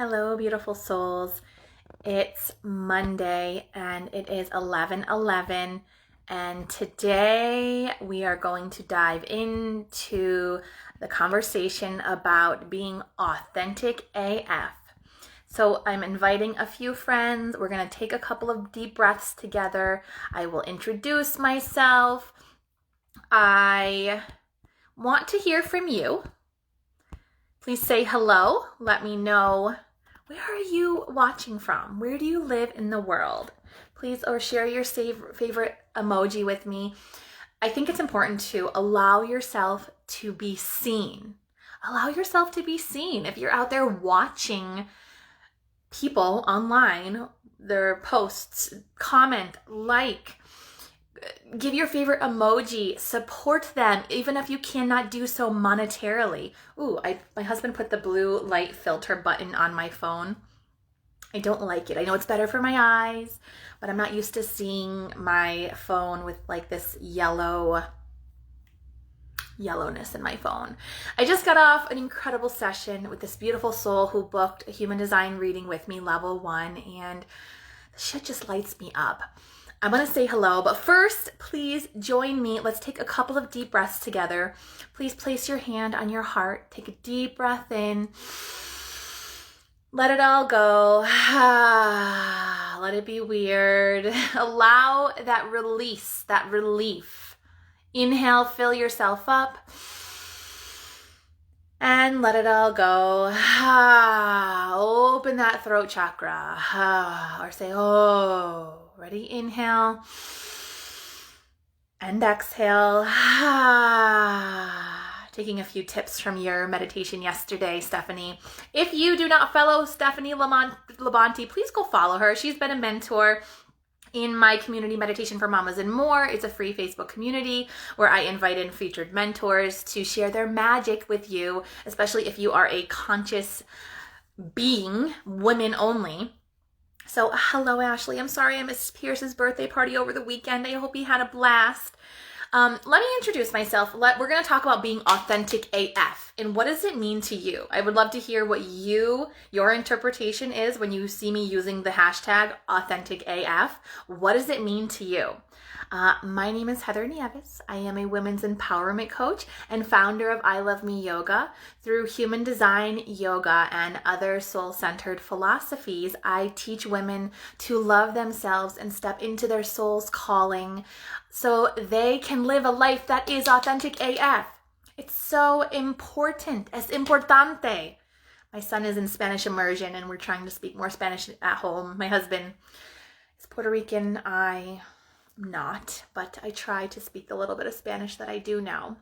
Hello, beautiful souls. It's Monday and it is 11:11, and today we are going to dive into the conversation about being authentic AF. So I'm inviting a few friends. We're going to take a couple of deep breaths together. I will introduce myself. I want to hear from you. Please say hello. Let me know, where are you watching from? Where do you live in the world? Please, or share your favorite emoji with me. I think it's important to allow yourself to be seen. Allow yourself to be seen. If you're out there watching people online, their posts, comment, like, give your favorite emoji, support them, even if you cannot do so monetarily. Ooh, my husband put the blue light filter button on my phone. I don't like it. I know it's better for my eyes, but I'm not used to seeing my phone with like this yellowness in my phone. I just got off an incredible session with this beautiful soul who booked a human design reading with me, level 1, and the shit just lights me up. I'm going to say hello, but first, please join me. Let's take a couple of deep breaths together. Please place your hand on your heart. Take a deep breath in. Let it all go. Let it be weird. Allow that release, that relief. Inhale, fill yourself up. And let it all go. Open that throat chakra. Or say, oh. Ready? Inhale and exhale. Taking a few tips from your meditation yesterday, Stephanie. If you do not follow Stephanie Labonte, please go follow her. She's been a mentor in my community, Meditation for Mamas and More. It's a free Facebook community where I invite in featured mentors to share their magic with you, especially if you are a conscious being, women only. So, hello, Ashley. I'm sorry I missed Pierce's birthday party over the weekend. I hope he had a blast. Let me introduce myself. We're going to talk about being authentic AF and what does it mean to you? I would love to hear what your interpretation is when you see me using the hashtag authentic AF. What does it mean to you? My name is Heather Nieves. I am a women's empowerment coach and founder of I Love Me Yoga. Through human design yoga and other soul-centered philosophies, I teach women to love themselves and step into their soul's calling so they can live a life that is authentic AF. It's so important. Es importante. My son is in Spanish immersion and we're trying to speak more Spanish at home. My husband is Puerto Rican. I'm not, but I try to speak the little bit of Spanish that I do know.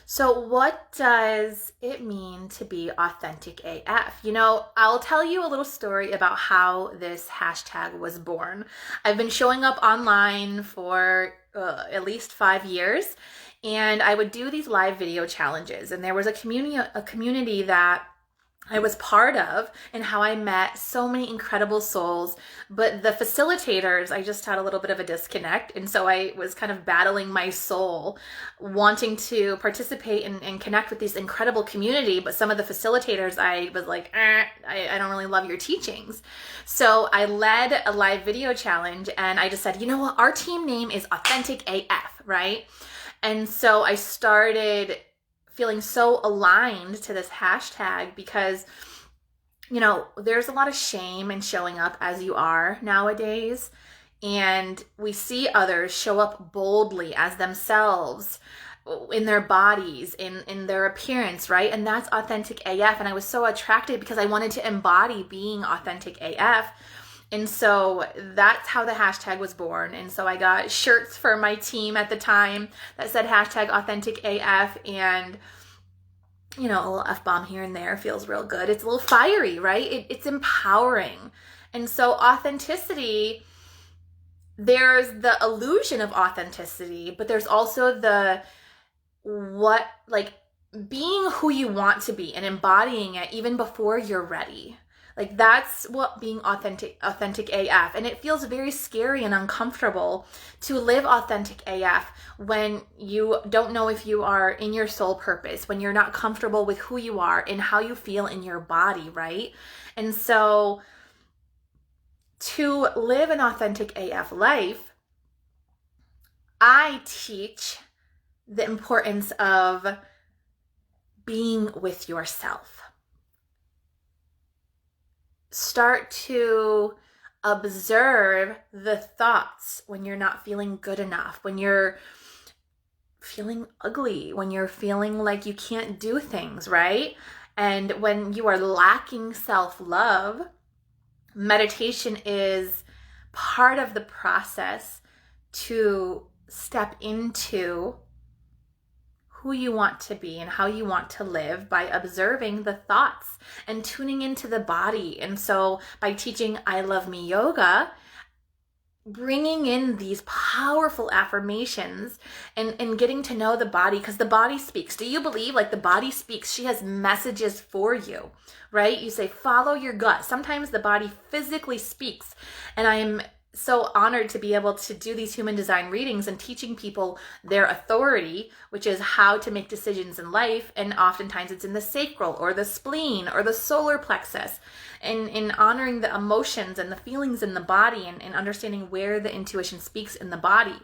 So what does it mean to be authentic AF? You know, I'll tell you a little story about how this hashtag was born. I've been showing up online for at least 5 years, and I would do these live video challenges, and there was a community that I was part of and how I met so many incredible souls, but the facilitators, I just had a little bit of a disconnect. And so I was kind of battling my soul, wanting to participate and connect with this incredible community. But some of the facilitators, I was like, I don't really love your teachings. So I led a live video challenge and I just said, you know what, our team name is Authentic AF, right? And so I started feeling so aligned to this hashtag because, you know, there's a lot of shame in showing up as you are nowadays. And we see others show up boldly as themselves in their bodies, in their appearance, right? And that's authentic AF. And I was so attracted because I wanted to embody being authentic AF. And so that's how the hashtag was born. And so I got shirts for my team at the time that said hashtag authentic AF, and you know, a little F-bomb here and there feels real good. It's a little fiery, right? It's empowering. And so authenticity, there's the illusion of authenticity, but there's also being who you want to be and embodying it even before you're ready. Like that's what being authentic AF. And it feels very scary and uncomfortable to live authentic AF when you don't know if you are in your soul purpose, when you're not comfortable with who you are and how you feel in your body, right? And so to live an authentic AF life, I teach the importance of being with yourself. Start to observe the thoughts when you're not feeling good enough, when you're feeling ugly, when you're feeling like you can't do things, right? And when you are lacking self-love, meditation is part of the process to step into who you want to be and how you want to live by observing the thoughts and tuning into the body. And so by teaching I Love Me Yoga, bringing in these powerful affirmations and getting to know the body, because the body speaks. Do you believe like the body speaks? She has messages for you, right? You say, follow your gut. Sometimes the body physically speaks. And I am so honored to be able to do these human design readings and teaching people their authority, which is how to make decisions in life. And oftentimes it's in the sacral or the spleen or the solar plexus, and in honoring the emotions and the feelings in the body and understanding where the intuition speaks in the body.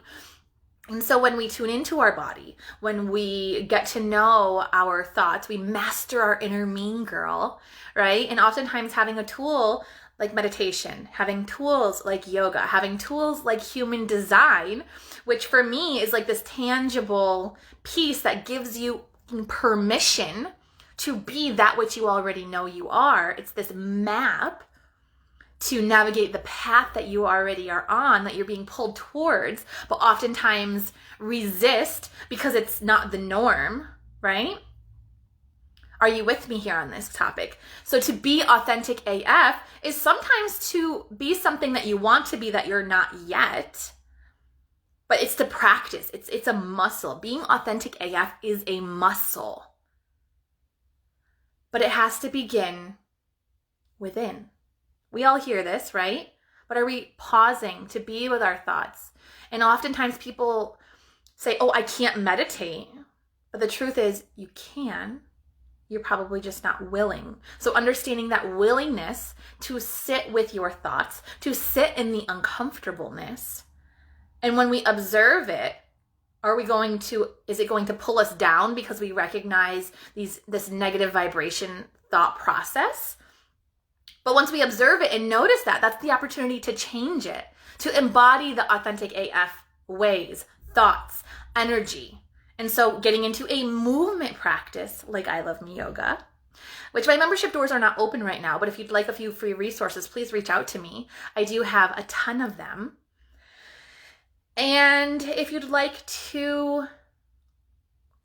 And so when we tune into our body, when we get to know our thoughts, we master our inner mean girl, right? And oftentimes having a tool like meditation, having tools like yoga, having tools like human design, which for me is like this tangible piece that gives you permission to be that which you already know you are. It's this map to navigate the path that you already are on, that you're being pulled towards, but oftentimes resist because it's not the norm, right? Are you with me here on this topic? So to be authentic AF is sometimes to be something that you want to be that you're not yet, but it's the practice. It's a muscle. Being authentic AF is a muscle, but it has to begin within. We all hear this, right? But are we pausing to be with our thoughts? And oftentimes people say, oh, I can't meditate. But the truth is you can. You're probably just not willing. So understanding that willingness to sit with your thoughts, to sit in the uncomfortableness. And when we observe it, is it going to pull us down because we recognize this negative vibration thought process? But once we observe it and notice that, that's the opportunity to change it, to embody the authentic AF ways, thoughts, energy. And so getting into a movement practice like I Love Me Yoga, which my membership doors are not open right now, but if you'd like a few free resources, please reach out to me. I do have a ton of them. And if you'd like to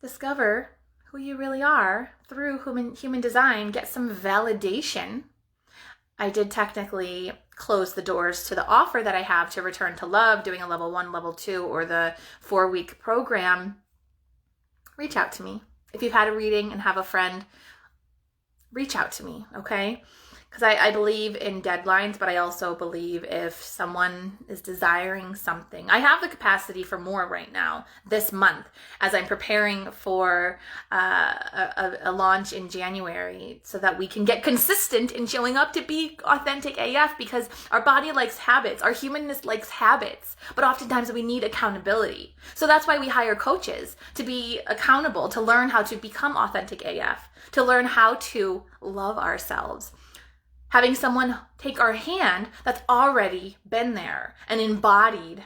discover who you really are through human design, get some validation. I did technically close the doors to the offer that I have to Return to Love, doing a level 1, level 2, or the 4-week program. Reach out to me. If you've had a reading and have a friend, reach out to me, okay? Because I believe in deadlines, but I also believe if someone is desiring something. I have the capacity for more right now this month as I'm preparing for a launch in January so that we can get consistent in showing up to be authentic AF, because our body likes habits. Our humanness likes habits, but oftentimes we need accountability. So that's why we hire coaches, to be accountable, to learn how to become authentic AF, to learn how to love ourselves. Having someone take our hand that's already been there and embodied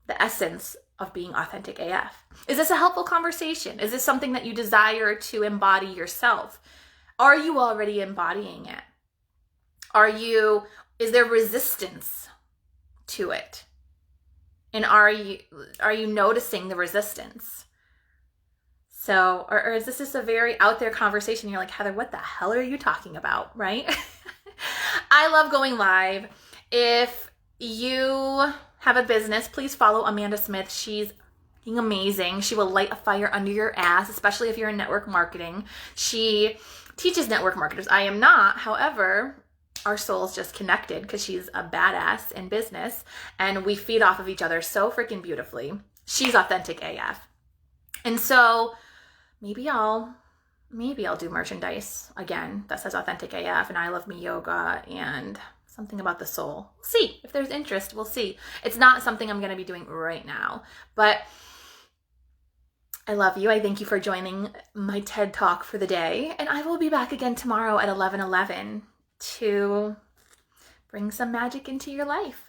the essence of being authentic AF. Is this a helpful conversation? Is this something that you desire to embody yourself? Are you already embodying it? Is there resistance to it? And are you noticing the resistance? So, or is this just a very out there conversation? You're like, Heather, what the hell are you talking about, right? I love going live. If you have a business, please follow Amanda Smith. She's amazing. She will light a fire under your ass, especially if you're in network marketing. She teaches network marketers. I am not. However, our souls just connected because she's a badass in business and we feed off of each other so freaking beautifully. She's authentic AF. And so maybe I'll do merchandise again that says authentic AF and I love me yoga and something about the soul. We'll see if there's interest. We'll see. It's not something I'm going to be doing right now, but I love you. I thank you for joining my TED Talk for the day. And I will be back again tomorrow at 11:11 to bring some magic into your life.